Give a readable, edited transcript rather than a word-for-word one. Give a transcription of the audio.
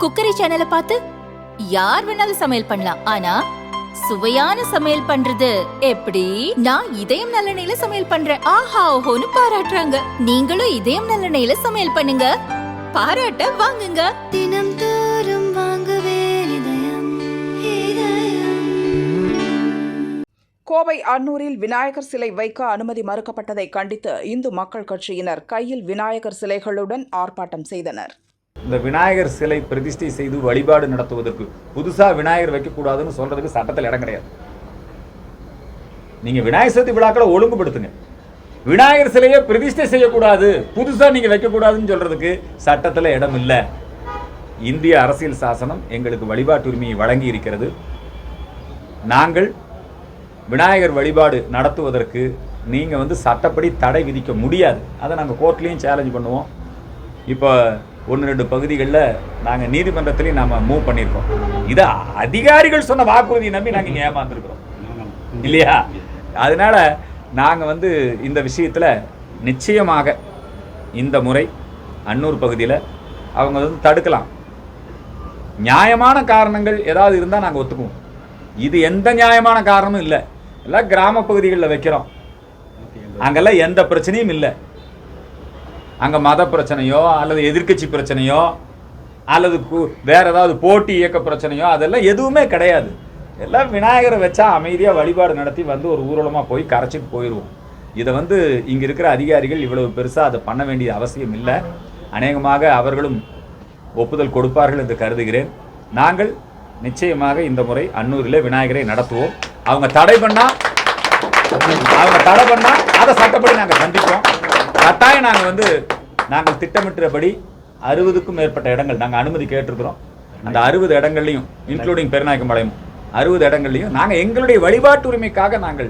Cookery சேனலை பார்த்து யார் வேணாலும் சமையல் பண்ணலாம். ஆனா சுவையான சமையல் பண்றது எப்படி? நான் இதயம் நல்லெண்ணெயில சமையல் பண்றேன். ஆஹா ஓஹோன்னு பாராட்டுறாங்க. நீங்களும் இதயம் நல்லெண்ணெயில சமையல் பண்ணுங்க, பாராட்ட வாங்குங்க. தினம் தோறும் வாங்குவே இதயம். கோவை அன்னூரில் விநாயகர் சிலை வைக்க அனுமதி மறுக்கப்பட்டதை கண்டித்து இந்து மக்கள் கட்சியினர் கையில் விநாயகர் சிலைகளுடன் ஆர்ப்பாட்டம் செய்தனர். இந்த விநாயகர் சிலை பிரதிஷ்டை செய்து வழிபாடு நடத்துவதற்கு புதுசா விநாயகர் வைக்கக்கூடாதுன்னு சொல்றதுக்கு சட்டத்தில் இடம் கிடையாது. நீங்க விநாயகர் சதுர்த்தி விழாக்களை ஒழுங்குபடுத்துங்க. விநாயகர் சிலையை பிரதிஷ்டை செய்யக்கூடாது, புதுசா நீங்க வைக்கக்கூடாதுன்னு சொல்றதுக்கு சட்டத்தில் இடம் இல்லை. இந்திய அரசியல் சாசனம் எங்களுக்கு வழிபாட்டு உரிமையை வழங்கி இருக்கிறது. நாங்கள் விநாயகர் வழிபாடு நடத்துவதற்கு நீங்கள் சட்டப்படி தடை விதிக்க முடியாது. அதை நாங்கள் கோர்ட்லேயும் சேலஞ்ச் பண்ணுவோம். இப்போ 1-2 பகுதிகளில் நாங்கள் நீதிமன்றத்திலையும் நாம் மூவ் பண்ணியிருக்கோம். இதை அதிகாரிகள் சொன்ன வாக்குறுதியை நம்பி நாங்கள் இங்கே ஏமாந்துருக்கிறோம் இல்லையா? அதனால் நாங்கள் இந்த விஷயத்தில் நிச்சயமாக இந்த முறை அன்னூர் பகுதியில் அவங்க தடுக்கலாம். நியாயமான காரணங்கள் ஏதாவது இருந்தால் நாங்கள் ஒத்துக்குவோம். இது எந்த நியாயமான காரணமும் இல்லை. எல்லாம் கிராம பகுதிகளில் வைக்கிறோம், அங்கெல்லாம் எந்த பிரச்சனையும் இல்லை. அங்கே மத பிரச்சனையோ அல்லது எதிர்க்கட்சி பிரச்சனையோ அல்லது வேற ஏதாவது போட்டி இயக்க பிரச்சனையோ அதெல்லாம் எதுவுமே கிடையாது. எல்லாம் விநாயகரை வச்சா அமைதியாக வழிபாடு நடத்தி ஒரு ஊர்வலமாக போய் கரைச்சிட்டு போயிடுவோம். இதை இங்கே இருக்கிற அதிகாரிகள் இவ்வளவு பெருசாக அதை பண்ண வேண்டிய அவசியம் இல்லை. அநேகமாக அவர்களும் ஒப்புதல் கொடுப்பார்கள் என்று கருதுகிறேன். நாங்கள் நிச்சயமாக இந்த முறை அன்னூரிலே விநாயகரை நடத்துவோம். அவங்க தடை பண்ணா அதை சட்டப்படி நாங்கள் கண்டிப்போம். கட்டாயம் நாங்கள் திட்டமிட்டபடி 60க்கும் மேற்பட்ட இடங்கள் நாங்கள் அனுமதி கேட்டிருக்கிறோம். அந்த 60 இடங்கள்லையும் இன்க்ளூடிங் பெருநாயக்கம்பாளையம் 60 இடங்கள்லையும் நாங்கள் எங்களுடைய வழிபாட்டு உரிமைக்காக நாங்கள்